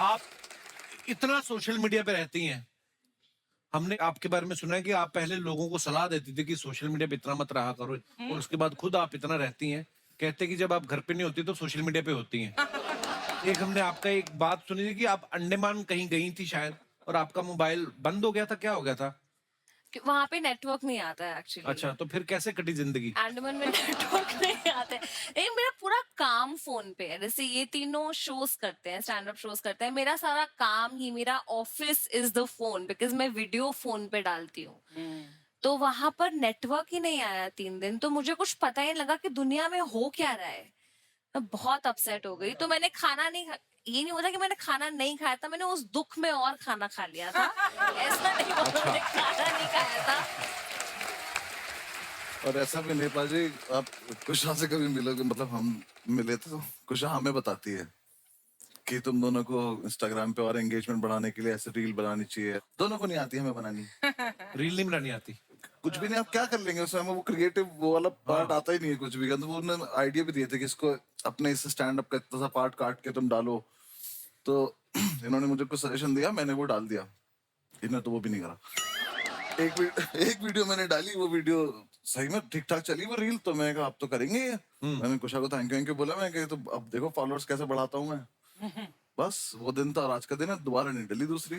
आप इतना social media पे रहती हैं, हमने आपके बारे में सुना है कि आप पहले लोगों को सलाह देती थी कि सोशल मीडिया पे इतना मत रहा करो, और उसके बाद खुद आप इतना रहती हैं। कहते कि जब आप घर पे नहीं होती तो सोशल मीडिया पे होती हैं। एक हमने आपका एक बात सुनी थी कि आप अंडमान कहीं गई थी शायद, और आपका मोबाइल बंद हो गया था, क्या हो गया था? वहां पे नेटवर्क नहीं आता है एक्चुअली। अच्छा, तो फिर कैसे कटी जिंदगी? अंडमान में नेटवर्क नहीं आता है। ये मेरा पूरा काम फोन पे है। जैसे ये तीनों शोज करते हैं, स्टैंड अप शोज करते हैं, मेरा सारा काम ही, मेरा office is the phone, because मैं वीडियो फोन पे डालती हूँ। तो वहां पर नेटवर्क ही नहीं आया 3 दिन, तो मुझे कुछ पता ही नहीं लगा कि दुनिया में हो क्या रहा है। मैं बहुत अपसेट हो गई, तो मैंने खाना नहीं ये नहीं होता कि मैंने खाना नहीं खाया था, मैंने उस दुख में और खाना खा लिया था। ऐसा नहीं होता मैंने खाना नहीं खाया था। और ऐसा भी नहीं पाजी, आप कुशा से कभी मिलोगे, मतलब हम मिले थे तो कुशा हमें बताती है कि तुम दोनों को इंस्टाग्राम पे और एंगेजमेंट बढ़ाने के लिए ऐसे रील बनानी चाहिए। दोनों को नहीं आती हमें बनानी। रील नहीं बनानी आती? कुछ भी नहीं, आप क्या कर लेंगे उसमें, हमें वो क्रिएटिव वो वाला पार्ट आता ही नहीं है कुछ भी। तो वो उन्होंने आइडिया भी दिए थे कि इसको अपने इस स्टैंड अप का इतना सा पार्ट काट के तुम डालो। तो इन्होंने मुझे कुछ सजेशन दिया, मैंने वो डाल दिया। इन्होंने तो वो भी नहीं करा। एक वीडियो मैंने डाली, वो वीडियो सही में ठीक ठाक चली वो रील, तो मैं कहा आप तो करेंगे ये। मैंने कुशा को थैंक यू बोला, मैं कहा तो अब देखो फॉलोअर्स कैसे बढ़ाता हूँ मैं। बस वो दिन था और आज का दिन है, दोबारा नहीं डली दूसरी।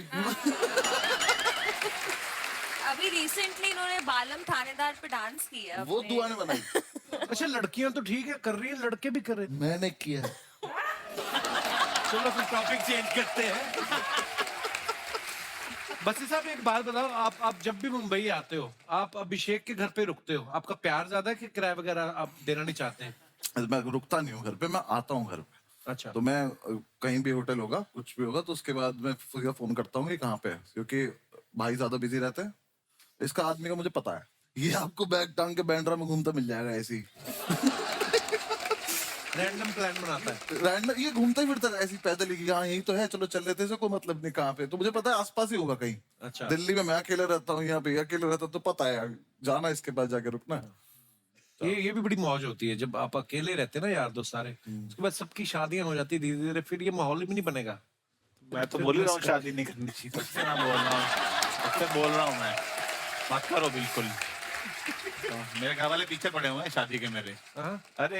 अभी रिसेंटली इन्होंने बालम थानेदार पे डांस किया। वो दुआ ने बनाई। अच्छा, लड़कियां तो ठीक है कर रही है, लड़के भी कर रहे हैं। मैंने किया। चलो फिर टॉपिक चेंज करते हैं। बसी साहब एक बात बताओ, आप जब भी मुंबई आते हो, आप अभिषेक के घर पे रुकते हो, आपका प्यार ज्यादा है कि किराया वगैरह आप देना नहीं चाहते हैं? मैं रुकता नहीं हूँ घर पे, मैं आता हूँ घर पे। अच्छा, तो मैं कहीं भी होटल होगा, कुछ भी होगा, तो उसके बाद मैं फोन करता हूँ कि कहाँ पे है, क्योंकि भाई ज्यादा बिजी रहते हैं। इसका आदमी का मुझे पता है, ये आपको बैग टांग के बैंड्रा में घूमता मिल जाएगा ऐसे ही। रैंडम प्लान बनाता है। रैंडम ये घूमता ही फिरता है ऐसे ही पैदल ही, हाँ यही तो है, चलो चल लेते हैं, कोई मतलब नहीं कहाँ पे। तो मुझे पता है आसपास ही होगा कहीं। अच्छा। दिल्ली में मैं अकेले रहता हूँ, यहाँ पे अकेले रहता हूँ, तो पता है जाना इसके पास जाके रुकना। ये भी बड़ी मौज होती है जब आप अकेले रहते हैं ना यार दोस्त सारे, उसके बाद सबकी शादियां हो जाती है धीरे धीरे, फिर ये माहौल भी नहीं बनेगा। मैं तो बोल ही रहा हूँ शादी नहीं करनी चाहिए, सबसे ना बोल रहा हूँ, सबसे बोल रहा हूँ मैं, मत करो बिल्कुल। तो मेरे घर वाले पीछे पड़े हुए हैं शादी के मेरे। हाँ? अरे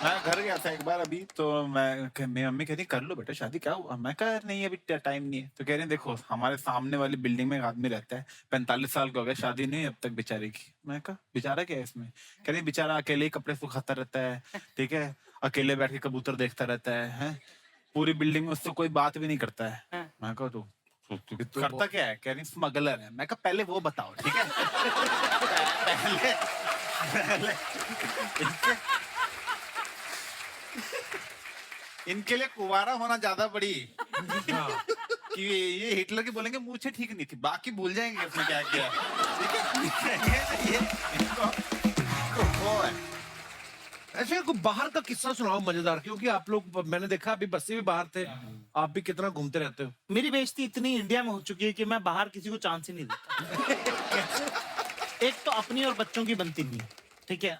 मैं घर गया था एक बार अभी, तो मेरी मम्मी कह रही कर लो बेटा शादी, क्या हुआ? मैं कहा नहीं अभी टाइम नहीं है। तो कह रही देखो हमारे सामने वाली बिल्डिंग में एक आदमी रहता है, 45 साल का हो गया, शादी नहीं अब तक बेचारे की। मैं कहा बेचारा क्या है इसमें? कह रही बेचारा अकेले ही कपड़े सुखाता रहता है, ठीक है, अकेले बैठ के कबूतर देखता रहता है, पूरी बिल्डिंग में उससे कोई बात भी नहीं करता है। मैं कहा तो करता क्या है? कह रही स्मगलर है। मैं कहा पहले वो बताओ, ठीक है। पहले इनके लिए कुवारा होना ज्यादा बड़ी कि ये हिटलर की बोलेंगे मुझे ठीक नहीं थी, बाकी भूल जाएंगे उसने क्या किया, ठीक है। वो है। ऐसे कोई बाहर का किस्सा सुनाओ मजेदार, क्योंकि आप लोग, मैंने देखा अभी बस्सी भी बाहर थे, आप भी कितना घूमते रहते हो। मेरी बेइज्जती इतनी इंडिया में हो चुकी है कि मैं बाहर किसी को चांस ही नहीं देता। एक तो अपनी और बच्चों की बनती नहीं है, ठीक है।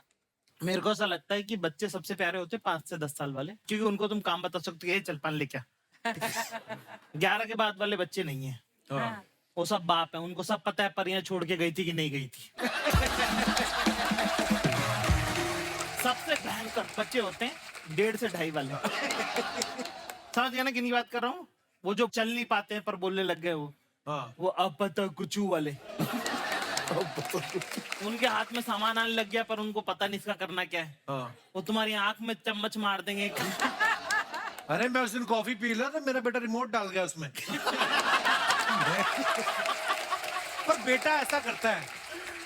मेरे को ऐसा लगता है कि बच्चे सबसे प्यारे होते हैं 5 से 10 साल वाले, क्योंकि उनको तुम काम बता सकते हो, चल पान ले क्या। 11 के बाद वाले बच्चे नहीं है, हाँ। वो सब बाप है, उनको सब पता है परियां छोड़ के गई थी कि नहीं गई थी। सबसे भयंकर बच्चे होते हैं 1.5 से 2.5 वाले। समझ गए ना कितनी बात कर रहा हूँ? वो जो चल नहीं पाते हैं पर बोलने लग गए हाँ। वो अब पता कुचू वाले। उनके हाथ में सामान आने लग गया पर उनको पता नहीं इसका करना क्या है। हाँ। वो तुम्हारी आंख में चम्मच मार देंगे। अरे मैं उस दिन कॉफी पी रहा था, मेरा बेटा रिमोट डाल गया उसमें। पर बेटा ऐसा करता है,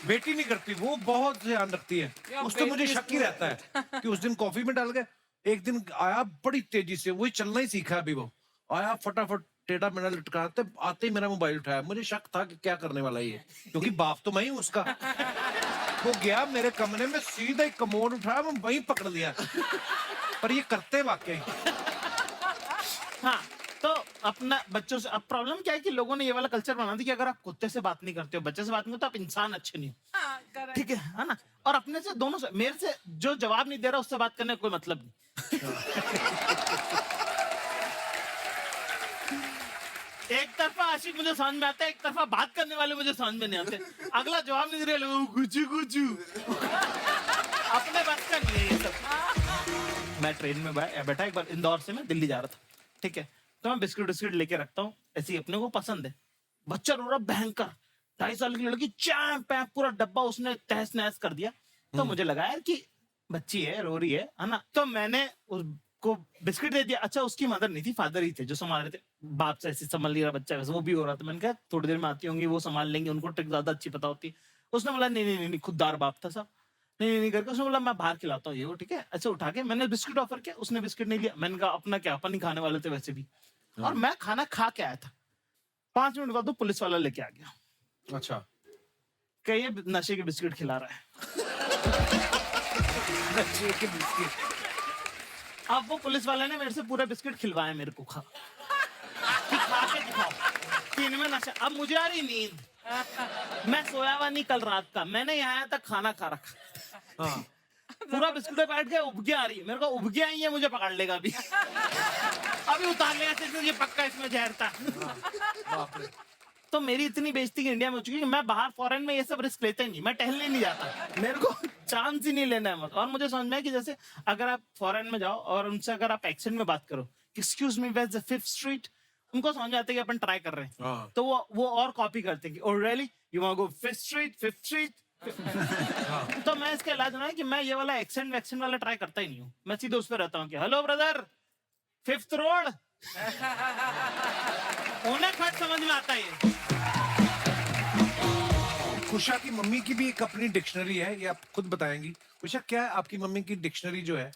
बेटी नहीं करती, वो बहुत ध्यान रखती है। उस तो मुझे शक ही रहता है कि उस दिन कॉफी में डाल गया। एक दिन आया बड़ी तेजी से, वही चलना ही सीखा अभी, वो आया फटाफट टेढ़ा मेढ़ा लटकाते, आते ही मेरा मोबाइल उठाया। मुझे शक था कि क्या करने वाला ये, क्योंकि बाप तो मैं ही हूं उसका। वो गया मेरे कमरे में, सीधा ही कमोड उठाया, मैं वहीं पकड़ लिया। पर ये करते वाकई। हाँ, तो अपना बच्चों से अब प्रॉब्लम क्या है कि लोगों ने ये वाला कल्चर बना दिया कि अगर आप कुत्ते से बात नहीं करते हो, बच्चे से बात नहीं करते, आप इंसान अच्छे नहीं हो। ठीक है ना? और अपने से, दोनों से, मेरे से जो जवाब नहीं दे रहा उससे बात करने का कोई मतलब नहीं। एक तरफा आशिक मुझे समझ में आता है, एक तरफा बात करने वाले मुझे समझ में नहीं आते। अगला जवाब नहीं दे रहे लोग, गुचू गुचू। अपने बस का नहीं है ये सब। मैं ट्रेन में बैठा, एक बार इंदौर से मैं दिल्ली जा रहा था, ठीक है, तो मैं बिस्किट बिस्किट लेके रखता हूँ, ऐसे ही अपने को पसंद है। बच्चा रो रहा भयंकर, 2.5 साल की लड़की, चैंप पैंप पूरा डब्बा उसने तहस नहस कर दिया। तो मुझे लगा यार कि बच्ची है, रो रही है ना, तो मैंने उसको बिस्किट दे दिया। अच्छा, उसकी मदर नहीं थी, फादर ही थे जो संभाल रहे थे। बाप से ऐसे संभाल लिया बच्चा, वैसे वो भी हो रहा था। मैंने कहा थोड़ी देर में आती होंगी, वो संभाल लेंगे, उनको ट्रिक ज्यादा अच्छी पता होती है। उसने बोला नहीं, खुददार बाप था साहब, नहीं करके उसने बोला मैं बाहर खिलाता हूँ ये वो, ठीक है। अच्छा, उठा के मैंने बिस्किट ऑफर किया, उसने बिस्किट नहीं लिया। मैंने कहा अपना क्या, अपन ही खाने वाले थे वैसे भी, और मैं खाना खा के आया था। 5 मिनट बाद तो पुलिस वाला लेके आ गया। अच्छा, कहीं ये नशे के बिस्किट खिला रहा है। नशे के बिस्किट। अब वो पुलिस वाले ने मेरे से पूरा बिस्किट खिलवाया मेरे को, खा के दिखाओ कि इनमें नशा। अब मुझे आ रही नींद, मैं सोया हुआ नहीं कल रात का, मैंने यहाँ तक खाना खा रखा। हाँ, पूरा बिस्कुट पे बैठ गया, उबकियां आ रही है मेरे को, उबकियां आई है, मुझे पकड़ लेगा अभी। अभी उतार लेगा, ये पक्का इसमें जहर था। बाप रे। तो मेरी इतनी बेइज्जती कि इंडिया में हो चुकी है कि मैं बाहर फॉरेन में ये सब रिस्क लेता ही नहीं, मैं टहलने नहीं जाता, मेरे को चांस ही नहीं लेना है मत। और मुझे समझ में है कि जैसे अगर आप फॉरेन में जाओ और उनसे अगर आप एक्सेंट में बात करो, excuse me where is the 5th street, उनको समझ में आता है कि अपन ट्राई कर रहे हैं। हाँ। तो वो और कॉपी करते हैं कि oh really you want go 5th street, 5th street. तो मैं इसका इलाज होना है कि मैं ये वाला एक्सेंट वैक्सेंट वाला ट्राई करता ही नहीं हूँ। मैं सीधे उस पर रहता हूँ कि हेलो ब्रदर, 5th रोड। उन्हें खट समझ में आता है। कुशा की मम्मी की भी एक अपनी डिक्शनरी है, ये आप खुद बताएंगी। कुशा, क्या है आपकी मम्मी की डिक्शनरी जो है,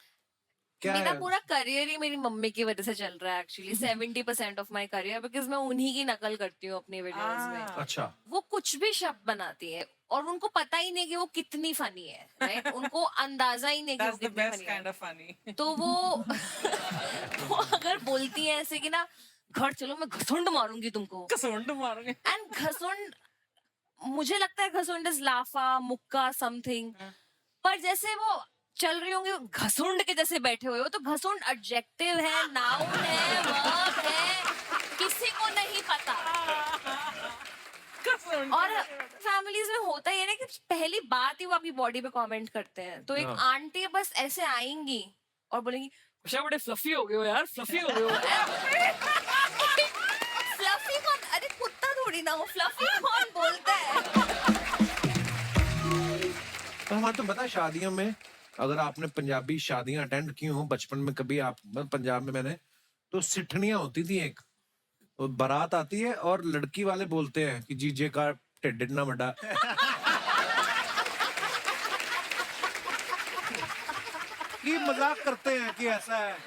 क्या मेरा है? पूरा करियर ही मेरी मम्मी की वजह से चल रहा है actually. 70% of my career, because मैं उन्हीं की नकल करती हूँ अपनी वीडियोस में। अच्छा, वो कुछ भी शब्द बनाती है और उनको पता ही नहीं कि वो कितनी फनी है, राइट? उनको अंदाजा ही नहीं कि वो That's the कितनी best फनी है। kind of funny. तो वो अगर बोलती है ऐसे कि ना, घर चलो मैं घसुंड मारूंगी तुमको, कसुंड मारूंगी. एंड घसुंड, मुझे लगता है घसुंड इज लाफा मुक्का समथिंग, पर जैसे वो चल रही होंगी घसुंड के जैसे बैठे हुए हो, तो घसुंड एडजेक्टिव है, नाउन है, वर्ब है, किसी को नहीं पता। कसुंड. और फैमिलीज में होता ही है ना कि पहली बात ही वो आपकी बॉडी पे कमेंट करते हैं। तो एक आंटी बस ऐसे आएंगी और बोलेंगी कुशा बड़े फ्लफी हो गए हो यार, फ्लफी हो गए हो. फ्लफी कौन? अरे कुत्ता थोड़ी ना हो, फ्लफी कौन बोलता है? तो हमारे तो पता है शादियों में, अगर आपने पंजाबी शादियां अटेंड की हो बचपन में कभी, आप पंजाब में मैंने, तो सिठनियां होती थी एक, तो बारात आती है और लड़की वाले बोलते हैं कि जीजे का ढिड इतना बड़ा। ये मजाक करते हैं कि ऐसा है।